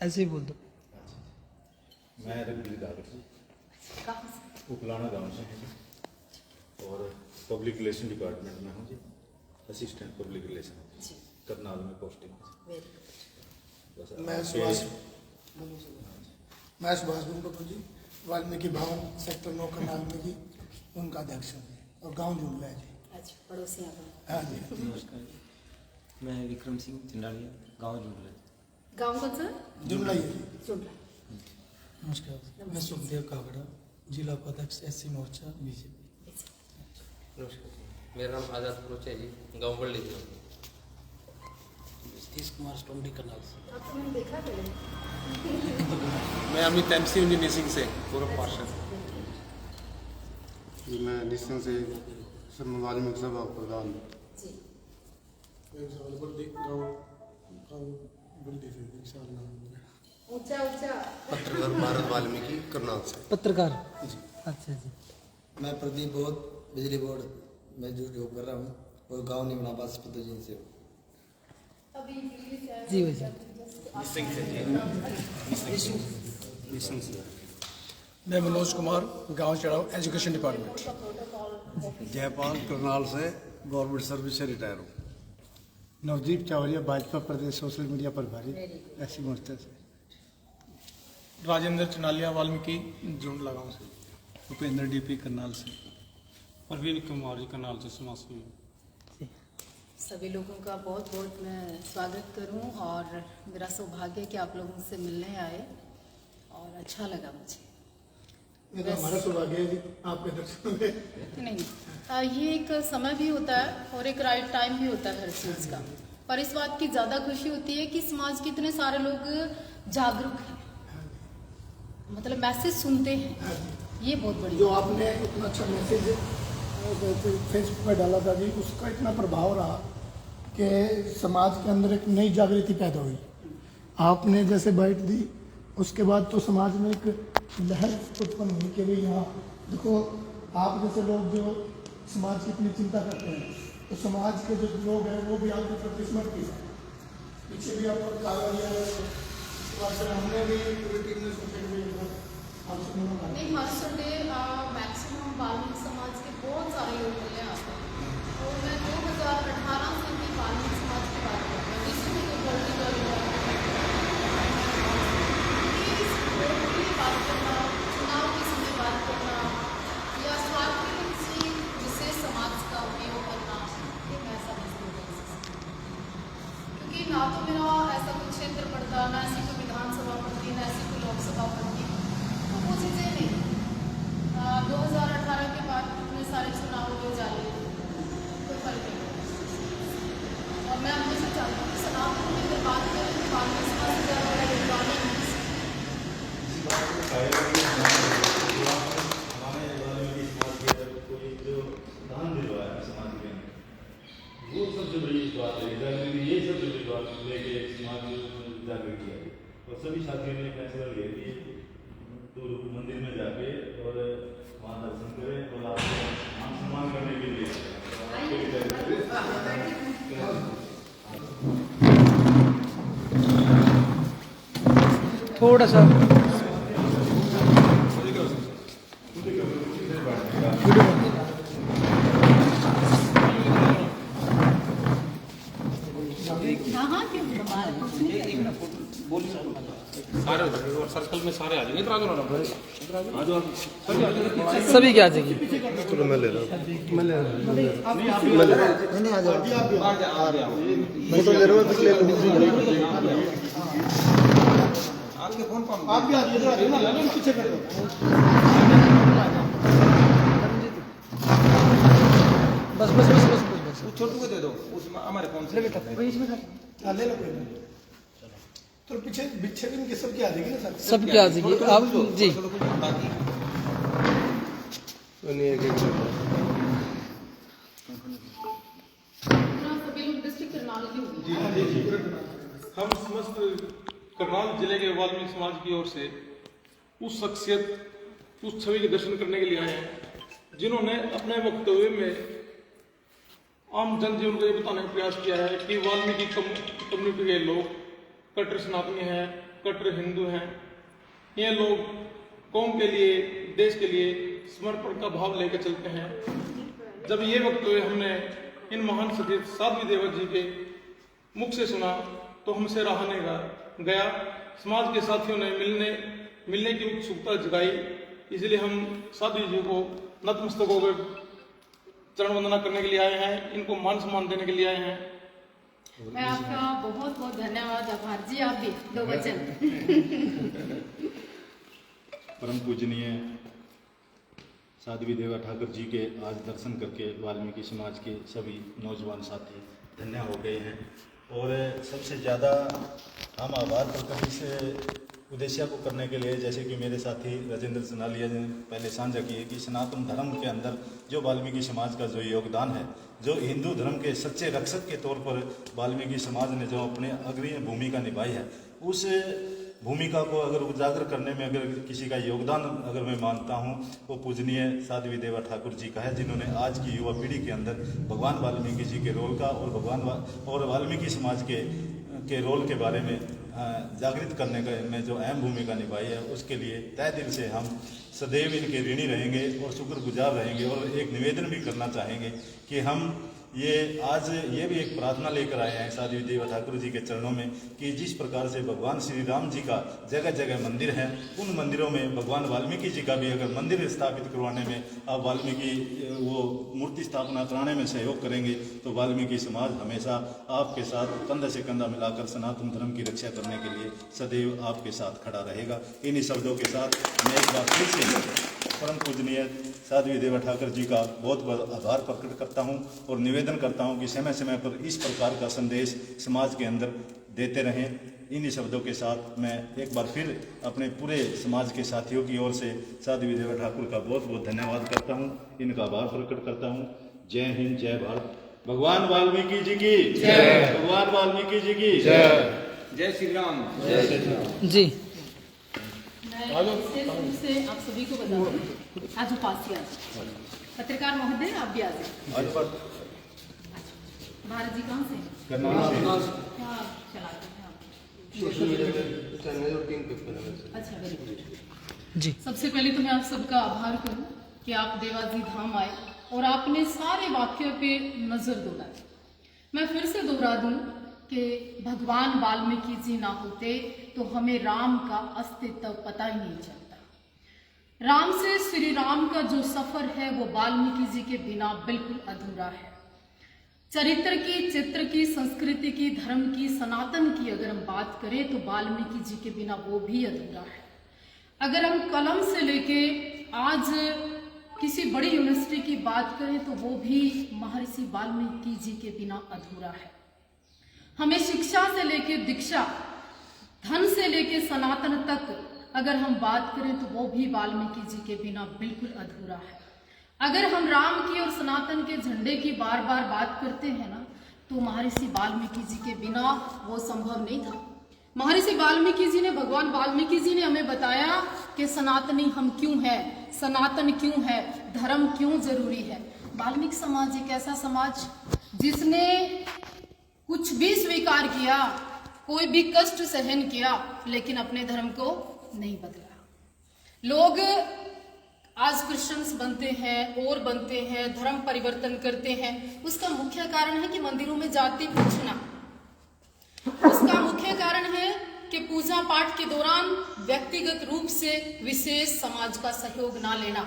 ऐसे ही बोल दो। मैं रघुवीर डागर उपलाना गाँव से हूँ जी, और पब्लिक रिलेशन डिपार्टमेंट में हूँ जी, असिस्टेंट पब्लिक रिलेशन करनाल में पोस्टिंग। मैं सुभाष गुंडू जी, वाल्मीकि भवन सेक्टर 9 करनाल में जी उनका अध्यक्ष हूँ और गाँव जुड़ला है जी। अच्छा, पड़ोसी हैं। हाँ जी। नमस्कार, मैं विक्रम सिंह चंडालिया, गाँव जुड़ला। गाँव कौन सा? जुड़ला ही है जी। जुड़ला। नमस्कार, मैं सुखदेव कागड़ा, जिला उपाध्यक्ष SC मोर्चा बीजेपी। नमस्कार, मेरा नाम आजाद पुरोच है जी, गाँव बल्ली जिला। सतीश कुमार स्टोमडी करनाल से। आपको मैंने देखा पहले। मैं अमित MC इंजीनियर सिंह से पूर्व पार्षद। मैं निश्चित से वाल्मीकि सभा प्रधान। जी। ऊंचा ऊंचा। पत्रकार भारत वाल्मीकि करनाल से। पत्रकार जी। अच्छा जी। मैं प्रदीप बोध, बिजली बोर्ड में जो जॉब कर रहा हूँ और गाँव निमनाबाद पतोजी से। जी वैसे मैं मनोज कुमार, गाँव चढ़ाओ एजुकेशन डिपार्टमेंट। जयपाल करनाल से गवर्नमेंट सर्विस से रिटायर हूँ। नवदीप चावरिया, भाजपा प्रदेश सोशल मीडिया प्रभारी SC मोर्चा से। राजेंद्र चंडालिया, वाल्मीकि जुड़ला गाँव से। उपेंद्र DP करनाल से। परवीन कुमार जी, करनाल से समाजसेवी। सभी लोगों का बहुत बहुत मैं स्वागत करूं और मेरा सौभाग्य है कि आप लोगों से मिलने आए और अच्छा लगा मुझे। मेरा हमारा सौभाग्य है जी आपके दर्शन में। नहीं, ये एक समय भी होता है और एक राइट टाइम भी होता है हर चीज़ का। पर इस बात की ज़्यादा खुशी होती है कि समाज के इतने सारे लोग जागरूक हैं, मतलब मैसेज सुनते हैं। ये बहुत बड़ी जो आपने इतना अच्छा मैसेज फेसबुक पर डाला था जी, उसका इतना प्रभाव रहा कि समाज के अंदर एक नई जागृति पैदा हुई। आपने जैसे बाइट दी, उसके बाद तो समाज में एक लहर उत्पन्न हुई कि भाई यहाँ देखो, आप जैसे लोग जो समाज की इतनी चिंता करते हैं, तो समाज के जो लोग हैं वो भी आपके प्रति समर्पित हैं। पीछे भी आपको कार्रवाई हमने भी पूरी टीम ने सोचा कि नहीं, हर संडे मैक्सिमम वाल्मीकि समाज के बहुत सारे लोग मिले यहाँ पर। तो मैं 2018 से भी वाल्मीकि समाज की बात कर रही हूँ, जिसमें जो पॉलिटिकल बात करना, चुनाव के समय बात करना या स्वार्थ के किसी विशेष समाज का उपयोग करना, ये मैं ऐसा नहीं समझती। क्योंकि ना तो मेरा ऐसा कोई क्षेत्र पड़ता, ना ऐसी कोई विधानसभा पड़ती, ना ऐसी कोई लोकसभा पड़ती, तो वो चीज़ें नहीं। 2018 के बाद इतने सारे चुनाव हो जाए, कोई फर्क नहीं पड़ता। और मैं हमेशा चाहती हूँ कि सनातन में अगर बात करें तो वाल्मीकि समाज से ज़्यादा बड़ा योगदान है। हमारे वाल्मीकि समाज के अंदर कोई जो दान दिलवाया है समाज के अंदर, वो सबसे बड़ी बात है। जागृति, ये सबसे बड़ी बात लेके समाज जागृति है। और सभी साथियों ने फैसला लिया कि तो मंदिर में जाके और वहाँ दर्शन करें और आपको मान सम्मान करने के लिए थोड़ा सा सारे और सर्कल में सारे आ जाएंगे। इधर आ जाओ ना, सभी क्या आ जाएगी। चलो मैं ले रहा हूँ। नहीं आ जाओ। फोटो ले रहा हूँ, ले लो। आप भी आ जाइए ना, पीछे कर दो। बस बस बस बस बस बस वो छोटू को दे दो, उसमें हमारे कौन से बेटा हाँ, ले लो कोई नहीं। तो पीछे भी इनकी सबकी आ जाएगी ना सर? सबकी आ जाएगी आप जी। सभी लोग डिस्ट्रिक्ट करनाल के होंगे। हम समस्त करनाल जिले के वाल्मीकि समाज की ओर से उस शख्सियत, उस छवि के दर्शन करने के लिए आए हैं जिन्होंने अपने वक्तव्य में आम जनजीवन को ये बताने का प्रयास किया है कि वाल्मीकि कम्युनिटी के लोग कट्टर सनातनी हैं, कट्टर हिंदू हैं। ये लोग कौम के लिए, देश के लिए समर्पण का भाव लेकर चलते हैं। जब ये वक्तव्य हमने इन महान सतीर्थ साध्वी देवा जी के मुख से सुना तो हमसे रहा नहीं गया। समाज के साथियों ने मिलने की उत्सुकता जगाई, इसलिए हम साध्वी जी को नतमस्तक होकर चरण वंदना करने के लिए आए हैं, इनको मान सम्मान देने के लिए आए हैं। मैं आपका बहुत बहुत धन्यवाद, आभार जी। आप भी 2 वचन। परम पूजनीय साध्वी देवा ठाकुर जी के आज दर्शन करके वाल्मीकि समाज के सभी नौजवान साथी धन्य हो गए हैं। और सबसे ज़्यादा हम आभार प्रकट इस उद्देश्य को करने के लिए, जैसे कि मेरे साथी राजेंद्र सनालिया ने पहले साझा किए कि सनातन धर्म के अंदर जो वाल्मीकि समाज का जो योगदान है, जो हिंदू धर्म के सच्चे रक्षक के तौर पर वाल्मीकि समाज ने जो अपने अग्रणी भूमिका निभाई है, उस भूमिका को अगर उजागर करने में अगर किसी का योगदान अगर मैं मानता हूँ, वो पूजनीय साध्वी देवा ठाकुर जी का है, जिन्होंने आज की युवा पीढ़ी के अंदर भगवान वाल्मीकि जी के रोल का और वाल्मीकि समाज के रोल के बारे में जागृत करने का में जो अहम भूमिका निभाई है, उसके लिए तहे दिल से हम सदैव इनके ऋणी रहेंगे और शुक्रगुजार रहेंगे। और एक निवेदन भी करना चाहेंगे कि हम आज ये भी एक प्रार्थना लेकर आए हैं साध्वी देवा ठाकुर जी के चरणों में कि जिस प्रकार से भगवान श्री राम जी का जगह जगह मंदिर है, उन मंदिरों में भगवान वाल्मीकि जी का भी अगर मंदिर स्थापित करवाने में आप वाल्मीकि वो मूर्ति स्थापना कराने में सहयोग करेंगे तो वाल्मीकि समाज हमेशा आपके साथ कंधे से कंधा मिलाकर सनातन धर्म की रक्षा करने के लिए सदैव आपके साथ खड़ा रहेगा। इन्हीं शब्दों के साथ मैं एक बार फिर से परम पूजनीय साध्वी देवा ठाकुर जी का बहुत बहुत आभार प्रकट करता हूं और निवेदन करता हूं कि समय समय पर इस प्रकार का संदेश समाज के अंदर देते रहें। इन्हीं शब्दों के साथ मैं एक बार फिर अपने पूरे समाज के साथियों की ओर से साध्वी देवा ठाकुर का बहुत बहुत धन्यवाद करता हूं, इनका आभार प्रकट करता हूं। जय हिंद, जय भारत। भगवान वाल्मीकि जी की जय। भगवान वाल्मीकि जी की जय। जय श्री राम। जय श्री राम जी। मैं विशेष रूप से आप सभी को बता दूं, आज उपास्य पत्रकार महोदय आप भी आ जाए। भारत जी कहाँ से? क्या चलाते हैं आप? अच्छा, वेरी गुड जी। सबसे पहले तो मैं आप सबका आभार करूं कि आप देवाजी धाम आए और आपने सारे वाक्य पे नजर दौड़ाई। मैं फिर से दोहरा दूं कि भगवान वाल्मीकि जी ना होते तो हमें राम का अस्तित्व पता ही नहीं चलता। राम से श्री राम का जो सफर है वो वाल्मीकि जी के बिना बिल्कुल अधूरा है। चरित्र की, चित्र की, संस्कृति की, धर्म की, सनातन की अगर हम बात करें तो वाल्मीकि जी के बिना वो भी अधूरा है। अगर हम कलम से लेके आज किसी बड़ी यूनिवर्सिटी की बात करें तो वो भी महर्षि वाल्मीकि जी के बिना अधूरा है। हमें शिक्षा से लेके दीक्षा, धन से लेके सनातन तक अगर हम बात करें तो वो भी वाल्मीकि जी के बिना बिल्कुल अधूरा है। अगर हम राम की और सनातन के झंडे की बार बार बात करते हैं ना तो महर्षि वाल्मीकि जी के बिना वो संभव नहीं था। महर्षि वाल्मीकि जी ने, भगवान वाल्मीकि जी ने हमें बताया कि सनातनी हम क्यों हैं, सनातन क्यों है, धर्म क्यों जरूरी है। वाल्मीकि समाज एक ऐसा समाज जिसने कुछ भी स्वीकार किया, कोई भी कष्ट सहन किया, लेकिन अपने धर्म को नहीं बदला। लोग आज क्रिश्चियंस बनते हैं और बनते हैं, धर्म परिवर्तन करते हैं। उसका मुख्य कारण है कि मंदिरों में जाति पूछना। उसका मुख्य कारण है कि पूजा पाठ के दौरान व्यक्तिगत रूप से विशेष समाज का सहयोग ना लेना।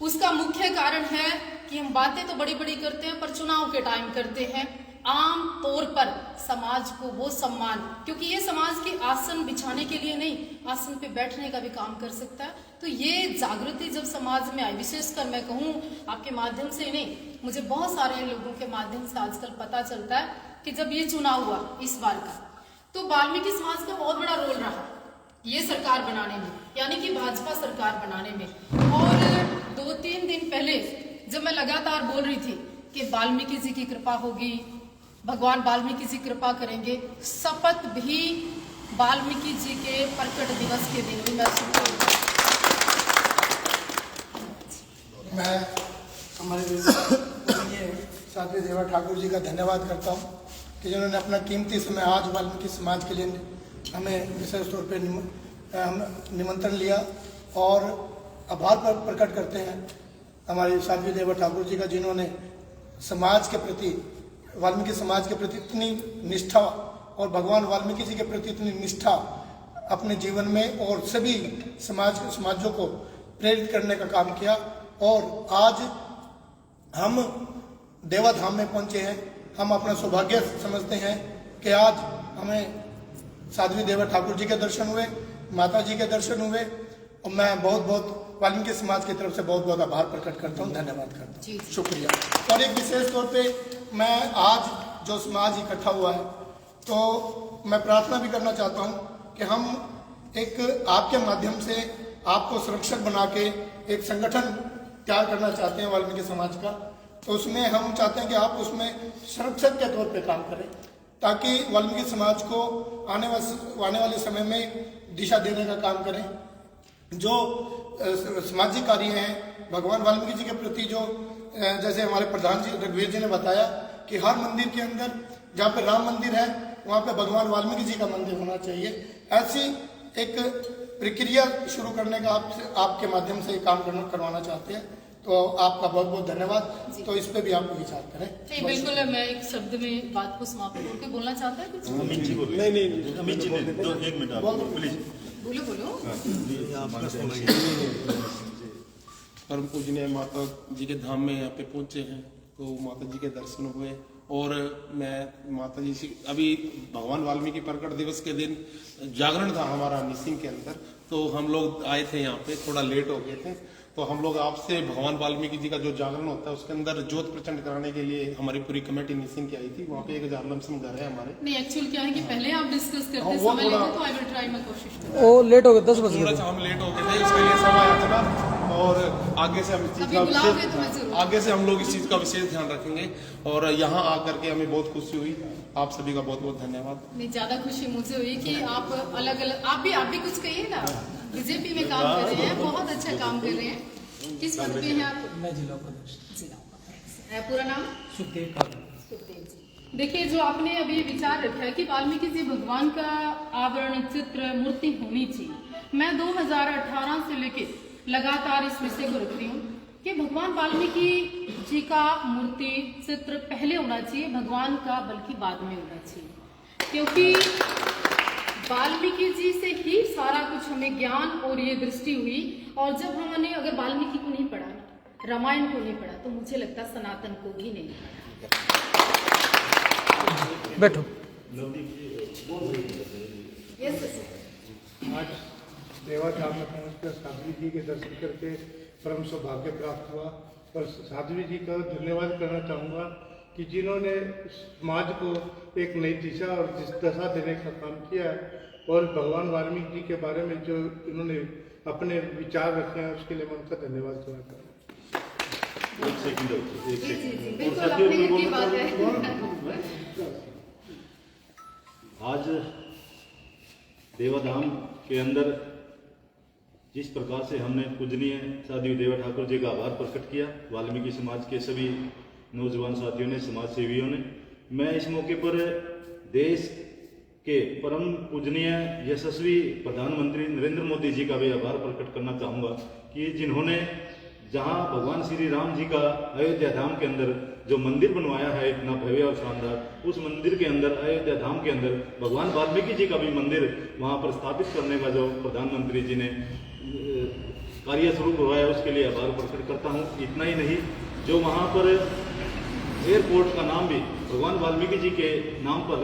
उसका मुख्य कारण है कि हम बातें तो बड़ी बड़ी करते हैं पर चुनाव के टाइम करते हैं। आम तौर पर समाज को वो सम्मान, क्योंकि ये समाज के आसन बिछाने के लिए नहीं, आसन पे बैठने का भी काम कर सकता है। तो ये जागृति जब समाज में आई, विशेषकर मैं कहूँ आपके माध्यम से नहीं, मुझे बहुत सारे लोगों के माध्यम से आजकल पता चलता है कि जब ये चुनाव हुआ इस बार का, तो वाल्मीकि समाज का बहुत बड़ा रोल रहा ये सरकार बनाने में, यानी कि भाजपा सरकार बनाने में। और 2-3 दिन पहले जब मैं लगातार बोल रही थी कि वाल्मीकि जी की कृपा होगी, भगवान वाल्मीकि जी कृपा करेंगे, शपथ भी वाल्मीकि जी के प्रकट दिवस के दिन भी मैं हमारे साध्वी देवा ठाकुर जी का धन्यवाद करता हूँ कि जिन्होंने अपना कीमती समय आज वाल्मीकि समाज के लिए हमें विशेष तौर पे निमंत्रण लिया, और आभार पर प्रकट करते हैं हमारे साध्वी देवा ठाकुर जी का, जिन्होंने समाज के प्रति, वाल्मीकि समाज के प्रति इतनी निष्ठा और भगवान वाल्मीकि जी के प्रति इतनी निष्ठा अपने जीवन में और सभी समाजों को प्रेरित करने का काम किया। और आज हम देवा धाम में पहुंचे हैं। हम अपना सौभाग्य समझते हैं कि आज हमें साध्वी देवा ठाकुर जी के दर्शन हुए, माता जी के दर्शन हुए, और मैं बहुत बहुत वाल्मीकि समाज की तरफ से बहुत बहुत आभार प्रकट करता हूँ, धन्यवाद करता हूँ, शुक्रिया। और एक विशेष तौर पे मैं आज जो समाज इकट्ठा हुआ है, तो मैं प्रार्थना भी करना चाहता हूँ कि हम एक आपके माध्यम से आपको संरक्षक बना के एक संगठन तैयार करना चाहते हैं वाल्मीकि समाज का। तो उसमें हम चाहते हैं कि आप उसमें संरक्षक के तौर पे काम करें, ताकि वाल्मीकि समाज को आने वाले समय में दिशा देने का काम करें। जो सामाजिक कार्य हैं भगवान वाल्मीकि जी के प्रति, जो जैसे हमारे प्रधान जी रघुवीर जी ने बताया कि हर मंदिर के अंदर जहाँ पे राम मंदिर है वहाँ पे भगवान वाल्मीकि जी का मंदिर होना चाहिए। ऐसी एक प्रक्रिया शुरू करने का आपके माध्यम से काम करवाना चाहते हैं, तो आपका बहुत बहुत धन्यवाद। तो इस पे भी आप विचार करें। बिल्कुल, मैं एक शब्द में बात को समाप्त करके बोलना चाहता है कुछ। अमित जी बोलो। नहीं अमित जी दो एक मिनट आप प्लीज बोलो। परम पूजनीय माता जी के धाम में यहाँ पे पहुँचे हैं, तो माता जी के दर्शन हुए। और मैं माता जी से अभी भगवान वाल्मीकि प्रकट दिवस के दिन जागरण था हमारा निसिंग के अंदर, तो हम लोग आए थे यहाँ पे, थोड़ा लेट हो गए थे। तो हम लोग आपसे भगवान वाल्मीकि जी का जो जागरण होता है उसके अंदर ज्योत प्रचंड कराने के लिए हमारी पूरी कमेटी निसिंग की आई थी। वहाँ पे 1000 लमसम घर है हमारे। नहीं, एक्चुअली क्या है कि पहले आप डिस्कस करते समय लेंगे, तो आई विल ट्राई, मैं कोशिश करूंगा। वो लेट हो गए 10 बजे, थोड़ा सा हम लेट हो गए थे, इसके लिए समय आया था। और आगे से हम इस चीज का आगे से हम लोग इस चीज का विशेष ध्यान रखेंगे। और यहाँ आकर के हमें बहुत खुशी हुई। आप सभी का बहुत बहुत धन्यवाद। नहीं, ज्यादा खुशी मुझे हुई कि आप अलग अलग, आप भी कुछ कहिए ना। बीजेपी में काम कर रहे हैं, बहुत अच्छा काम कर रहे हैं। किस पद पे हैं आप? मैं जिला उपाध्यक्ष। पूरा नाम? सुखदेव कागड़। सुखदेव जी, देखिए जो आपने अभी विचार रखा है कि वाल्मीकि जी भगवान का आवरण, चित्र, मूर्ति होनी चाहिए। मैं 2018 से लेके लगातार इस विषय को रख रही हूँ कि भगवान वाल्मीकि जी का मूर्ति, चित्र पहले होना चाहिए, भगवान का बल्कि बाद में होना चाहिए, क्योंकि वाल्मीकि जी से ही सारा कुछ हमें ज्ञान और ये दृष्टि हुई। और जब हमने अगर वाल्मीकि को नहीं पढ़ा, रामायण को नहीं पढ़ा, तो मुझे लगता सनातन को भी नहीं पढ़ा। बैठो। आज देवा धाम में पहुंचकर साध्वी जी के दर्शन करके परम सौभाग्य प्राप्त हुआ। और साध्वी जी का धन्यवाद करना चाहूँगा कि जिन्होंने समाज को एक नई दिशा और दशा देने का काम किया है। और भगवान वाल्मीकि जी के बारे में जो इन्होंने अपने विचार रखे हैं, उसके लिए मैं उनका धन्यवाद करना चाहूँगा। एक सेकंड बिल्कुल अपनी की बात है। आज देवाधाम के अंदर जिस प्रकार से हमने पूजनीय साध्वी देवा ठाकुर जी का आभार प्रकट किया, वाल्मीकि समाज के सभी नौजवान साथियों ने, समाज सेवियों ने, मैं इस मौके पर देश के परम पूजनीय यशस्वी प्रधानमंत्री नरेंद्र मोदी जी का भी आभार प्रकट करना चाहूँगा कि जिन्होंने जहाँ भगवान श्री राम जी का अयोध्या धाम के अंदर जो मंदिर बनवाया है इतना भव्य और शानदार, उस मंदिर के अंदर, अयोध्या धाम के अंदर भगवान वाल्मीकि जी का भी मंदिर वहाँ पर स्थापित करने का जो प्रधानमंत्री जी ने कार्य शुरू करवाया, उसके लिए आभार प्रकट करता हूँ। इतना ही नहीं, जो वहाँ पर एयरपोर्ट का नाम भी भगवान वाल्मीकि जी के नाम पर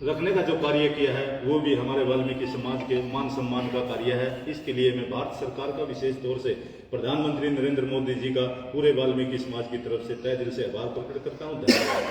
रखने का जो कार्य किया है वो भी हमारे वाल्मीकि समाज के मान सम्मान का कार्य है। इसके लिए मैं भारत सरकार का विशेष तौर से प्रधानमंत्री नरेंद्र मोदी जी का पूरे वाल्मीकि समाज की तरफ से तहे दिल से आभार प्रकट करता हूँ। धन्यवाद।